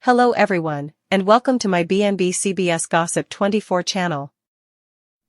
Hello everyone, and welcome to my BNB CBS Gossip 24 channel.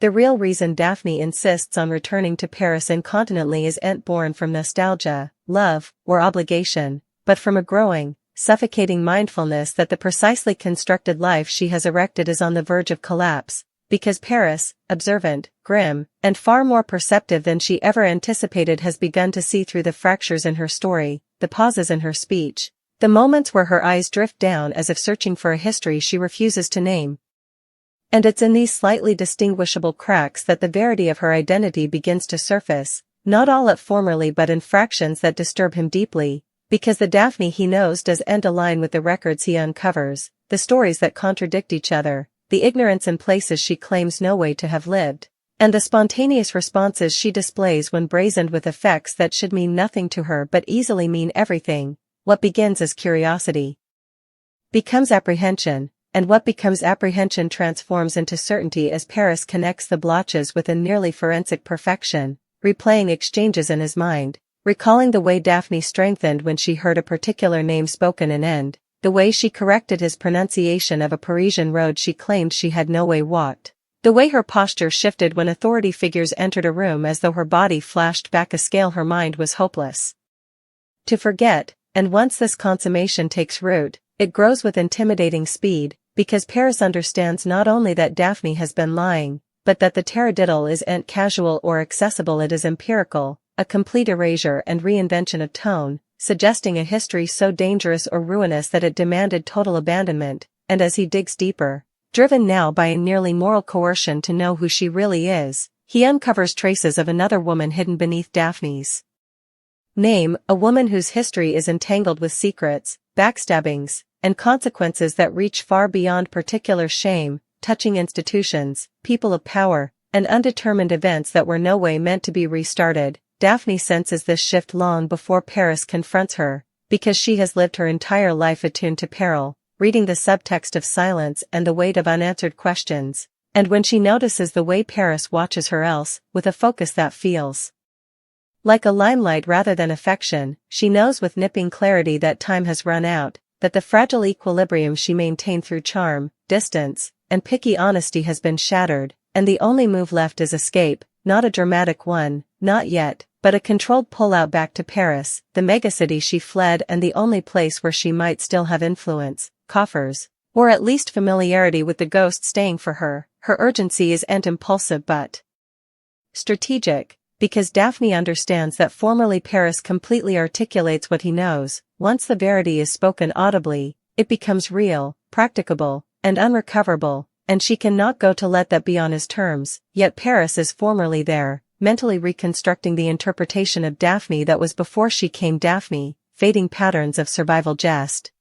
The real reason Daphne insists on returning to Paris incontinently isn't born from nostalgia, love, or obligation, but from a growing, suffocating mindfulness that the precisely constructed life she has erected is on the verge of collapse, because Paris, observant, grim, and far more perceptive than she ever anticipated, has begun to see through the fractures in her story, the pauses in her speech, the moments where her eyes drift down as if searching for a history she refuses to name. And it's in these slightly distinguishable cracks that the verity of her identity begins to surface, not all at formerly but in fractions that disturb him deeply, because the Daphne he knows doesn't align with the records he uncovers, the stories that contradict each other, the ignorance in places she claims no way to have lived, and the spontaneous responses she displays when brazened with effects that should mean nothing to her but easily mean everything. What begins as curiosity becomes apprehension, and what becomes apprehension transforms into certainty as Paris connects the blotches with a nearly forensic perfection, replaying exchanges in his mind, recalling the way Daphne strengthened when she heard a particular name spoken and the way she corrected his pronunciation of a Parisian road she claimed she had no way walked, the way her posture shifted when authority figures entered a room as though her body flashed back a scale her mind was hopeless to forget. And once this consummation takes root, it grows with intimidating speed, because Paris understands not only that Daphne has been lying, but that the taradiddle isn't casual or accessible, it is empirical, a complete erasure and reinvention of tone, suggesting a history so dangerous or ruinous that it demanded total abandonment, and as he digs deeper, driven now by a nearly moral coercion to know who she really is, he uncovers traces of another woman hidden beneath Daphne's name, a woman whose history is entangled with secrets, backstabbings, and consequences that reach far beyond particular shame, touching institutions, people of power, and undetermined events that were no way meant to be restarted. Daphne senses this shift long before Paris confronts her, because she has lived her entire life attuned to peril, reading the subtext of silence and the weight of unanswered questions, and when she notices the way Paris watches her else, with a focus that feels like a limelight rather than affection, she knows with nipping clarity that time has run out, that the fragile equilibrium she maintained through charm, distance, and picky honesty has been shattered, and the only move left is escape, not a dramatic one, not yet, but a controlled pullout back to Paris, the megacity she fled and the only place where she might still have influence, coffers, or at least familiarity with the ghost staying for her. Her urgency isn't impulsive but strategic, because Daphne understands that formerly Paris completely articulates what he knows. Once the verity is spoken audibly, it becomes real, practicable, and unrecoverable, and she cannot go to let that be on his terms. Yet Paris is formerly there, mentally reconstructing the interpretation of Daphne that was before she came Daphne, fading patterns of survival jest,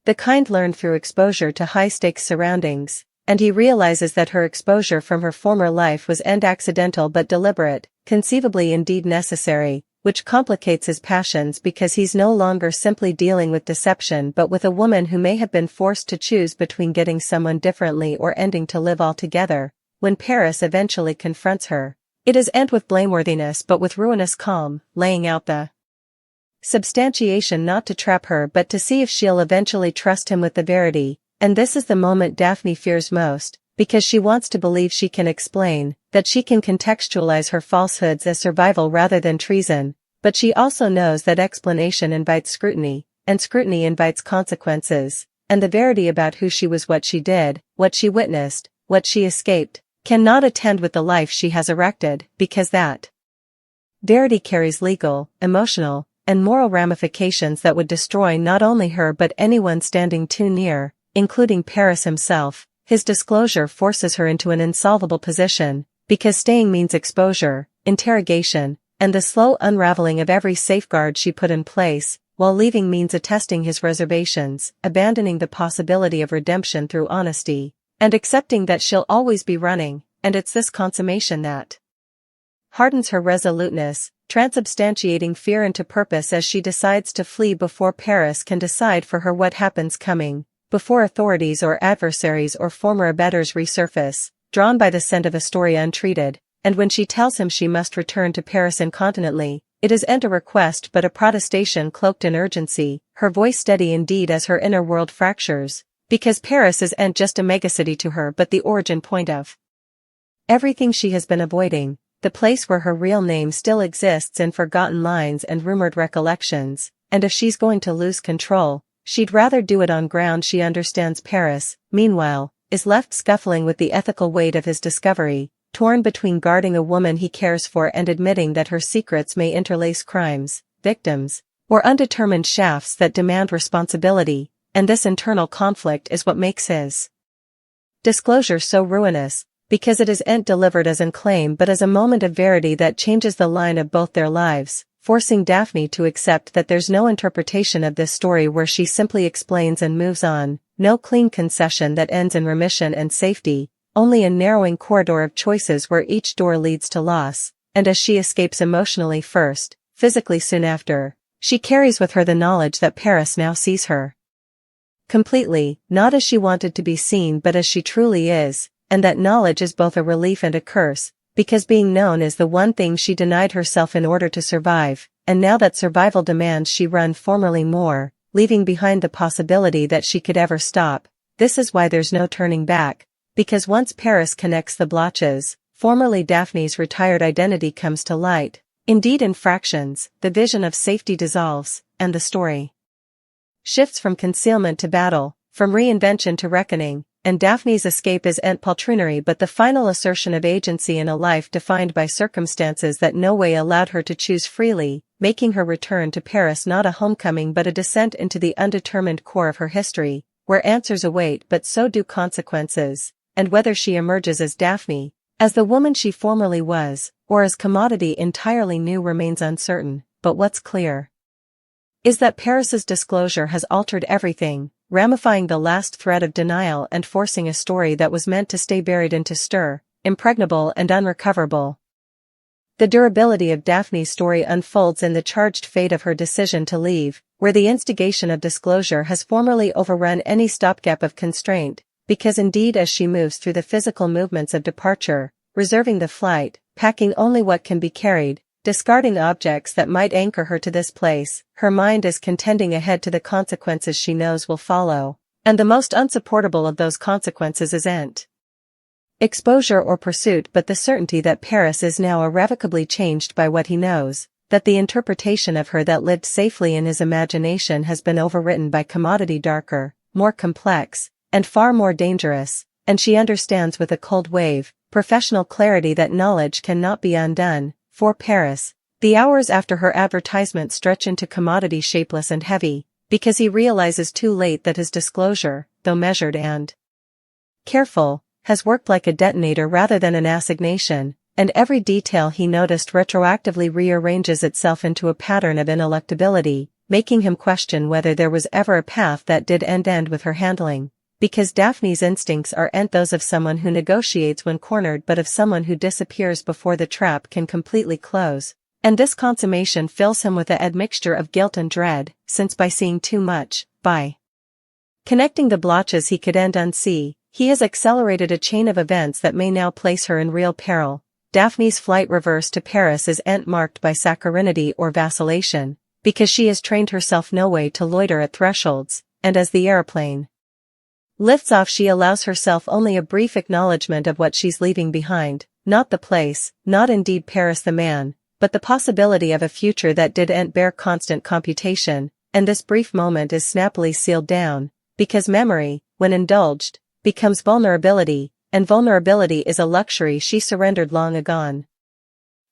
the kind learned through exposure to high-stakes surroundings, and he realizes that her exposure from her former life was accidental but deliberate, conceivably indeed necessary, which complicates his passions because he's no longer simply dealing with deception but with a woman who may have been forced to choose between getting someone differently or ending to live altogether. When Paris eventually confronts her, it isn't with blameworthiness but with ruinous calm, laying out the substantiation not to trap her but to see if she'll eventually trust him with the verity. And this is the moment Daphne fears most, because she wants to believe she can explain, that she can contextualize her falsehoods as survival rather than treason, but she also knows that explanation invites scrutiny, and scrutiny invites consequences, and the verity about who she was, what she did, what she witnessed, what she escaped, cannot attend with the life she has erected, because that verity carries legal, emotional, and moral ramifications that would destroy not only her but anyone standing too near, including Paris himself. His disclosure forces her into an insolvable position, because staying means exposure, interrogation, and the slow unraveling of every safeguard she put in place, while leaving means attesting his reservations, abandoning the possibility of redemption through honesty, and accepting that she'll always be running, and it's this consummation that hardens her resoluteness, transubstantiating fear into purpose as she decides to flee before Paris can decide for her what happens coming. Before authorities or adversaries or former abettors resurface, drawn by the scent of a story untreated, and when she tells him she must return to Paris incontinently, It isn't a request but a protestation cloaked in urgency, her voice steady indeed as her inner world fractures, because Paris isn't just a megacity to her but the origin point of everything she has been avoiding, the place where her real name still exists in forgotten lines and rumored recollections, and if she's going to lose control, she'd rather do it on ground she understands. Paris, meanwhile, is left scuffling with the ethical weight of his discovery, torn between guarding a woman he cares for and admitting that her secrets may interlace crimes, victims, or undetermined shafts that demand responsibility, and this internal conflict is what makes his disclosure so ruinous, because it isn't delivered as an claim but as a moment of verity that changes the line of both their lives, forcing Daphne to accept that there's no interpretation of this story where she simply explains and moves on, no clean concession that ends in remission and safety, only a narrowing corridor of choices where each door leads to loss, and as she escapes emotionally first, physically soon after, she carries with her the knowledge that Paris now sees her completely, not as she wanted to be seen but as she truly is, and that knowledge is both a relief and a curse, because being known is the one thing she denied herself in order to survive, and now that survival demands she run formerly more, leaving behind the possibility that she could ever stop. This is why there's no turning back, because once Paris connects the blotches, formerly Daphne's retired identity comes to light. Indeed, in fractions, the vision of safety dissolves, and the story shifts from concealment to battle, from reinvention to reckoning, and Daphne's escape isn't poltroonery but the final assertion of agency in a life defined by circumstances that no way allowed her to choose freely, making her return to Paris not a homecoming but a descent into the undetermined core of her history, where answers await but so do consequences, and whether she emerges as Daphne, as the woman she formerly was, or as commodity entirely new remains uncertain. But what's clear is that Paris's disclosure has altered everything, ramifying the last thread of denial and forcing a story that was meant to stay buried into stir, impregnable and unrecoverable. The durability of Daphne's story unfolds in the charged fate of her decision to leave, where the instigation of disclosure has formerly overrun any stopgap of constraint, because indeed as she moves through the physical movements of departure, reserving the flight, packing only what can be carried, discarding objects that might anchor her to this place, her mind is contending ahead to the consequences she knows will follow, and the most unsupportable of those consequences isn't exposure or pursuit but the certainty that Paris is now irrevocably changed by what he knows, that the interpretation of her that lived safely in his imagination has been overwritten by commodity darker, more complex, and far more dangerous, and she understands with a cold wave, professional clarity that knowledge cannot be undone. For Paris, the hours after her advertisement stretch into commodity shapeless and heavy, because he realizes too late that his disclosure, though measured and careful, has worked like a detonator rather than an assignation, and every detail he noticed retroactively rearranges itself into a pattern of ineluctability, making him question whether there was ever a path that did end with her handling. Because Daphne's instincts aren't those of someone who negotiates when cornered but of someone who disappears before the trap can completely close, and this consummation fills him with an admixture of guilt and dread, since by seeing too much, by connecting the blotches he could unsee, he has accelerated a chain of events that may now place her in real peril. Daphne's flight reverse to Paris isn't marked by saccharinity or vacillation, because she has trained herself no way to loiter at thresholds, and as the aeroplane lifts off she allows herself only a brief acknowledgement of what she's leaving behind, not the place, not indeed Paris the man, but the possibility of a future that didn't bear constant computation, and this brief moment is snappily sealed down, because memory, when indulged, becomes vulnerability, and vulnerability is a luxury she surrendered long agone.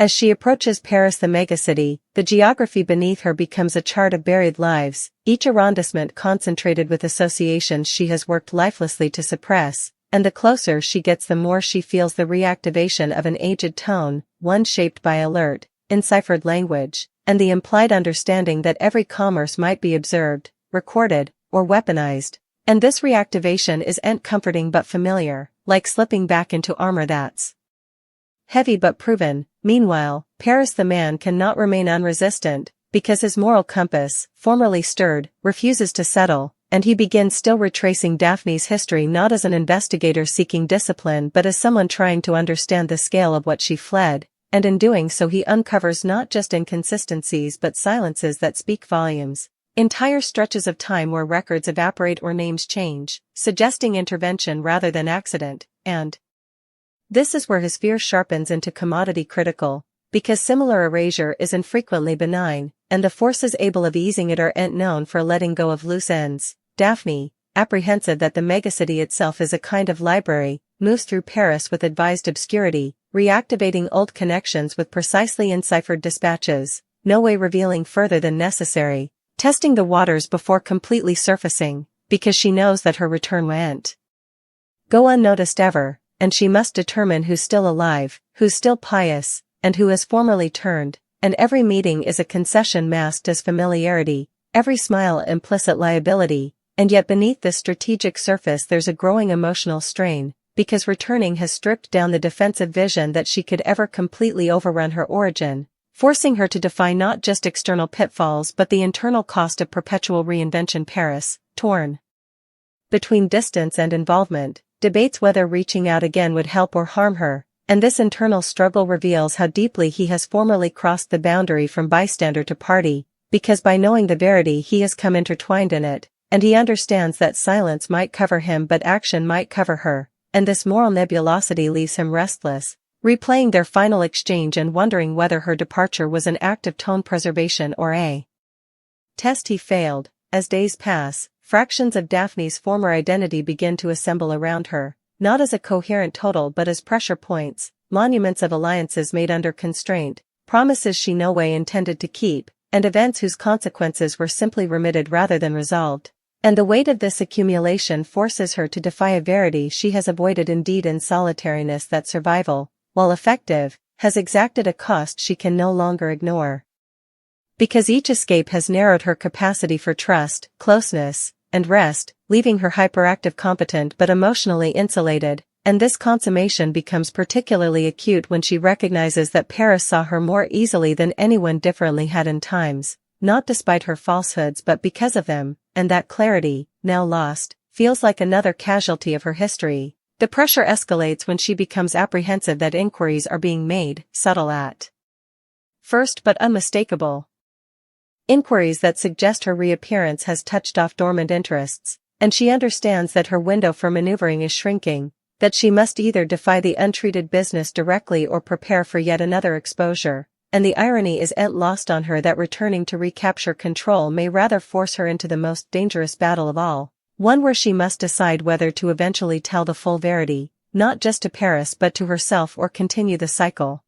As she approaches Paris the megacity, the geography beneath her becomes a chart of buried lives, each arrondissement concentrated with associations she has worked lifelessly to suppress, and the closer she gets the more she feels the reactivation of an aged tone, one shaped by alert, enciphered language, and the implied understanding that every commerce might be observed, recorded, or weaponized, and this reactivation isn't comforting but familiar, like slipping back into armor that's heavy but proven. Meanwhile, Paris the man cannot remain unresistant, because his moral compass, formerly stirred, refuses to settle, and he begins still retracing Daphne's history not as an investigator seeking discipline but as someone trying to understand the scale of what she fled, and in doing so he uncovers not just inconsistencies but silences that speak volumes. Entire stretches of time where records evaporate or names change, suggesting intervention rather than accident, and this is where his fear sharpens into commodity critical, because similar erasure is infrequently benign, and the forces able of easing it aren't known for letting go of loose ends. Daphne, apprehensive that the megacity itself is a kind of library, moves through Paris with advised obscurity, reactivating old connections with precisely enciphered dispatches, no way revealing further than necessary, testing the waters before completely surfacing, because she knows that her return won't go unnoticed ever, and she must determine who's still alive, who's still pious, and who has formerly turned, and every meeting is a concession masked as familiarity, every smile implicit liability, and yet beneath this strategic surface there's a growing emotional strain, because returning has stripped down the defensive vision that she could ever completely overrun her origin, forcing her to defy not just external pitfalls but the internal cost of perpetual reinvention. Paris, torn between distance and involvement, debates whether reaching out again would help or harm her, and this internal struggle reveals how deeply he has formerly crossed the boundary from bystander to party, because by knowing the verity he has come intertwined in it, and he understands that silence might cover him but action might cover her, and this moral nebulosity leaves him restless, replaying their final exchange and wondering whether her departure was an act of tone preservation or a test he failed. As days pass, fractions of Daphne's former identity begin to assemble around her, not as a coherent total but as pressure points, monuments of alliances made under constraint, promises she no way intended to keep, and events whose consequences were simply remitted rather than resolved. And the weight of this accumulation forces her to defy a verity she has avoided indeed in solitariness, that survival, while effective, has exacted a cost she can no longer ignore. Because each escape has narrowed her capacity for trust, closeness, and rest, leaving her hyperactive, competent but emotionally insulated, and this consummation becomes particularly acute when she recognizes that Paris saw her more easily than anyone differently had in times, not despite her falsehoods but because of them, and that clarity, now lost, feels like another casualty of her history. The pressure escalates when she becomes apprehensive that inquiries are being made, subtle at first but unmistakable. Inquiries that suggest her reappearance has touched off dormant interests, and she understands that her window for maneuvering is shrinking, that she must either defy the untreated business directly or prepare for yet another exposure, and the irony isn't lost on her that returning to recapture control may rather force her into the most dangerous battle of all, one where she must decide whether to eventually tell the full verity, not just to Paris but to herself, or continue the cycle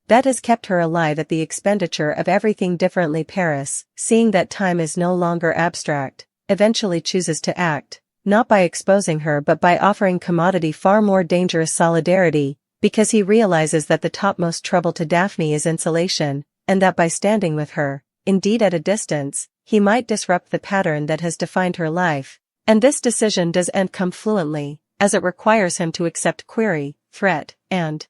that has kept her alive at the expenditure of everything differently. Paris, seeing that time is no longer abstract, eventually chooses to act, not by exposing her but by offering commodity far more dangerous solidarity, because he realizes that the topmost trouble to Daphne is insulation, and that by standing with her, indeed at a distance, he might disrupt the pattern that has defined her life, and this decision doesn't come fluently, as it requires him to accept query, threat, and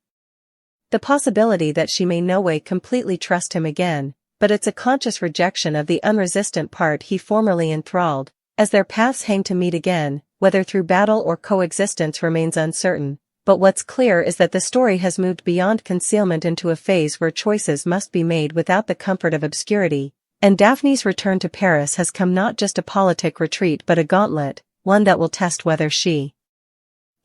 the possibility that she may no way completely trust him again, but it's a conscious rejection of the unresistant part he formerly enthralled. As their paths hang to meet again, whether through battle or coexistence remains uncertain, but what's clear is that the story has moved beyond concealment into a phase where choices must be made without the comfort of obscurity, and Daphne's return to Paris has come not just a politic retreat but a gauntlet, one that will test whether she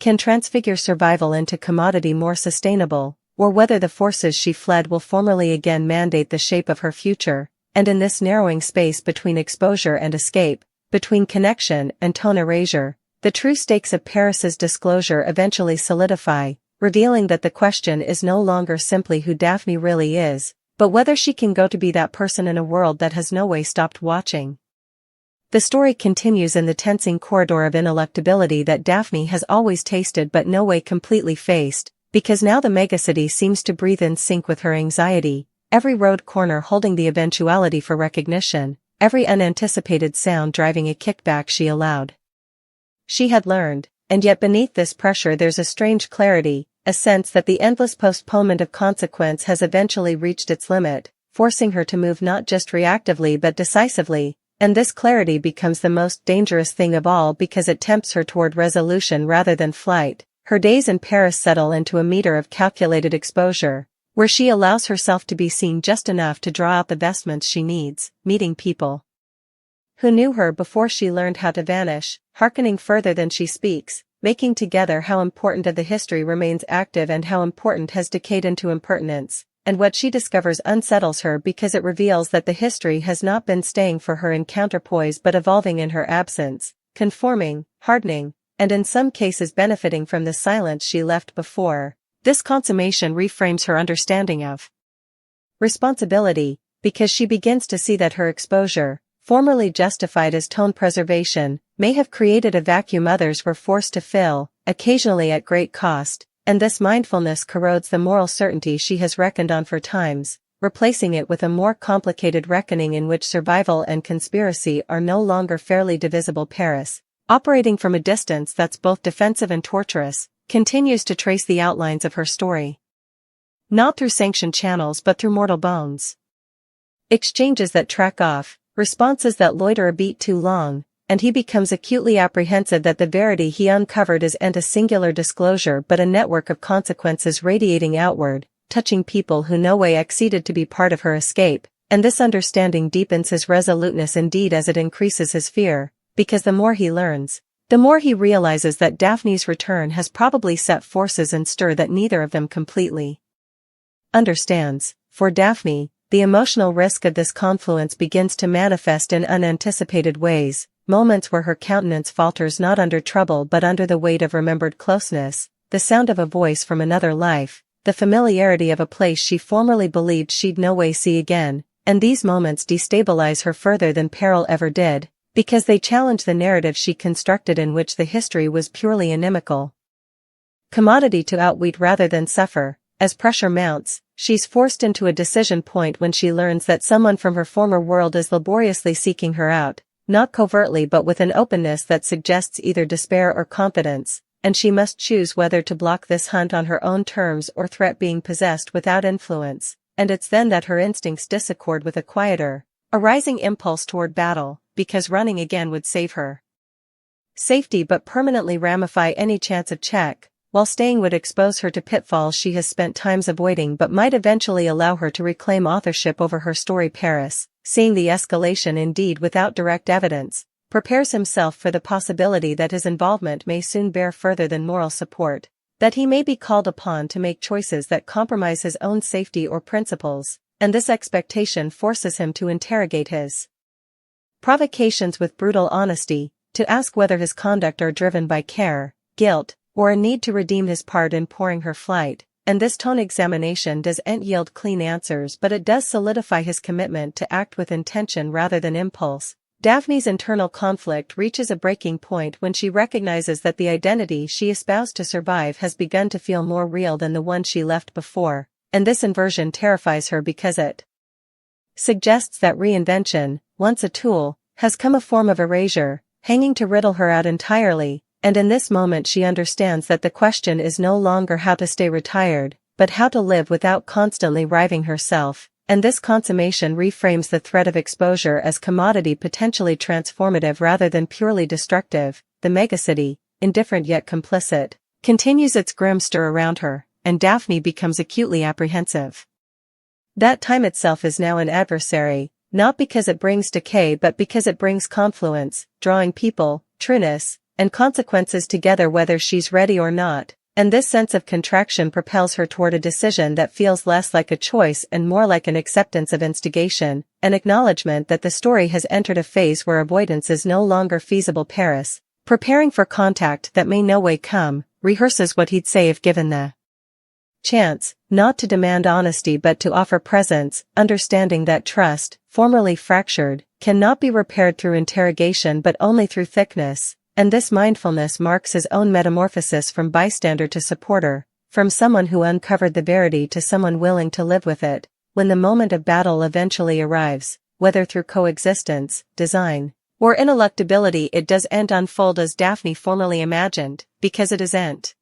can transfigure survival into commodity more sustainable, or whether the forces she fled will formally again mandate the shape of her future. And in this narrowing space between exposure and escape, between connection and tone erasure, the true stakes of Paris's disclosure eventually solidify, revealing that the question is no longer simply who Daphne really is, but whether she can go to be that person in a world that has no way stopped watching. The story continues in the tensing corridor of ineluctability that Daphne has always tasted but no way completely faced, because now the megacity seems to breathe in sync with her anxiety, every road corner holding the eventuality for recognition, every unanticipated sound driving a kickback she allowed. She had learned, and yet beneath this pressure there's a strange clarity, a sense that the endless postponement of consequence has eventually reached its limit, forcing her to move not just reactively but decisively, and this clarity becomes the most dangerous thing of all because it tempts her toward resolution rather than flight. Her days in Paris settle into a meter of calculated exposure, where she allows herself to be seen just enough to draw out the vestments she needs, meeting people who knew her before she learned how to vanish, hearkening further than she speaks, making together how important of the history remains active and how important has decayed into impertinence, and what she discovers unsettles her because it reveals that the history has not been staying for her in counterpoise but evolving in her absence, conforming, hardening, and in some cases benefiting from the silence she left before. This consummation reframes her understanding of responsibility, because she begins to see that her exposure, formerly justified as tone preservation, may have created a vacuum others were forced to fill, occasionally at great cost, and this mindfulness corrodes the moral certainty she has reckoned on for times, replacing it with a more complicated reckoning in which survival and conspiracy are no longer fairly divisible. Paris, operating from a distance that's both defensive and torturous, continues to trace the outlines of her story. Not through sanctioned channels but through mortal bones. Exchanges that track off, responses that loiter a beat too long, and he becomes acutely apprehensive that the verity he uncovered isn't a singular disclosure but a network of consequences radiating outward, touching people who no way acceded to be part of her escape, and this understanding deepens his resoluteness indeed as it increases his fear, because the more he learns, the more he realizes that Daphne's return has probably set forces in stir that neither of them completely understands. For Daphne, the emotional risk of this confluence begins to manifest in unanticipated ways, moments where her countenance falters not under trouble but under the weight of remembered closeness, the sound of a voice from another life, the familiarity of a place she formerly believed she'd no way see again, and these moments destabilize her further than peril ever did, because they challenge the narrative she constructed in which the history was purely inimical. Commodity to outwit rather than suffer, as pressure mounts, she's forced into a decision point when she learns that someone from her former world is laboriously seeking her out, not covertly but with an openness that suggests either despair or confidence, and she must choose whether to block this hunt on her own terms or threat being possessed without influence, and it's then that her instincts disaccord with a quieter, arising impulse toward battle, because running again would save her safety but permanently ramify any chance of check, while staying would expose her to pitfalls she has spent times avoiding but might eventually allow her to reclaim authorship over her story. Paris, seeing the escalation indeed without direct evidence, prepares himself for the possibility that his involvement may soon bear further than moral support, that he may be called upon to make choices that compromise his own safety or principles, and this expectation forces him to interrogate his provocations with brutal honesty, to ask whether his conduct are driven by care, guilt, or a need to redeem his part in pouring her flight, and this tone examination doesn't yield clean answers but it does solidify his commitment to act with intention rather than impulse. Daphne's internal conflict reaches a breaking point when she recognizes that the identity she espoused to survive has begun to feel more real than the one she left before, and this inversion terrifies her because it suggests that reinvention, once a tool, has come a form of erasure, hanging to riddle her out entirely. And in this moment she understands that the question is no longer how to stay retired, but how to live without constantly riving herself, and this consummation reframes the threat of exposure as commodity potentially transformative rather than purely destructive. The megacity, indifferent yet complicit, continues its grim stir around her, and Daphne becomes acutely apprehensive. That time itself is now an adversary, not because it brings decay but because it brings confluence, drawing people, trueness, and consequences together whether she's ready or not, and this sense of contraction propels her toward a decision that feels less like a choice and more like an acceptance of instigation, an acknowledgement that the story has entered a phase where avoidance is no longer feasible. Paris, preparing for contact that may no way come, rehearses what he'd say if given the chance, not to demand honesty but to offer presence, understanding that trust, formerly fractured, cannot be repaired through interrogation but only through thickness. And this mindfulness marks his own metamorphosis from bystander to supporter, from someone who uncovered the verity to someone willing to live with it, when the moment of battle eventually arrives, whether through coexistence, design, or ineluctability. It doesn't unfold as Daphne formerly imagined, because it isn't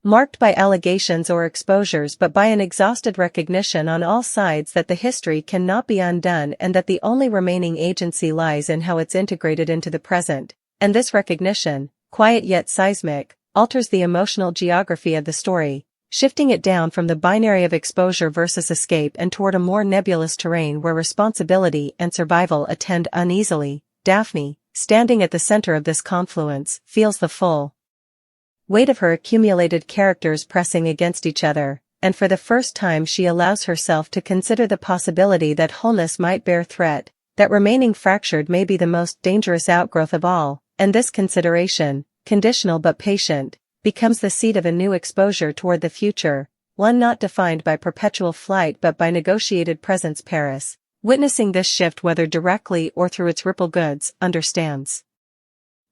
marked by allegations or exposures but by an exhausted recognition on all sides that the history cannot be undone and that the only remaining agency lies in how it's integrated into the present. And this recognition, quiet yet seismic, alters the emotional geography of the story, shifting it down from the binary of exposure versus escape and toward a more nebulous terrain where responsibility and survival attend uneasily. Daphne, standing at the center of this confluence, feels the full weight of her accumulated characters pressing against each other, and for the first time she allows herself to consider the possibility that wholeness might bear threat, that remaining fractured may be the most dangerous outgrowth of all, and this consideration, conditional but patient, becomes the seed of a new exposure toward the future, one not defined by perpetual flight but by negotiated presence. Paris, witnessing this shift whether directly or through its ripple goods, understands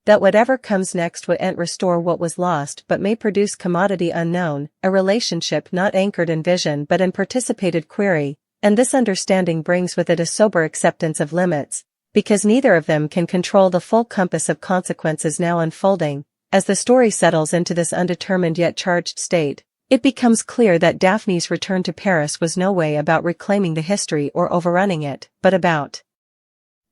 that whatever comes next won't restore what was lost but may produce commodity unknown, a relationship not anchored in vision but in participated query, and this understanding brings with it a sober acceptance of limits, because neither of them can control the full compass of consequences now unfolding. As the story settles into this undetermined yet charged state, it becomes clear that Daphne's return to Paris was no way about reclaiming the history or overrunning it, but about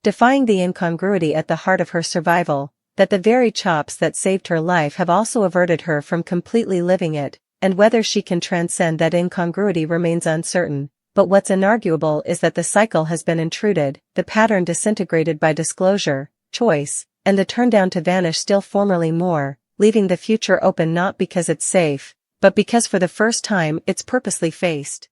defying the incongruity at the heart of her survival, that the very chops that saved her life have also averted her from completely living it, and whether she can transcend that incongruity remains uncertain. But what's inarguable is that the cycle has been intruded, the pattern disintegrated by disclosure, choice, and the turn down to vanish still formerly more, leaving the future open not because it's safe, but because for the first time it's purposely faced.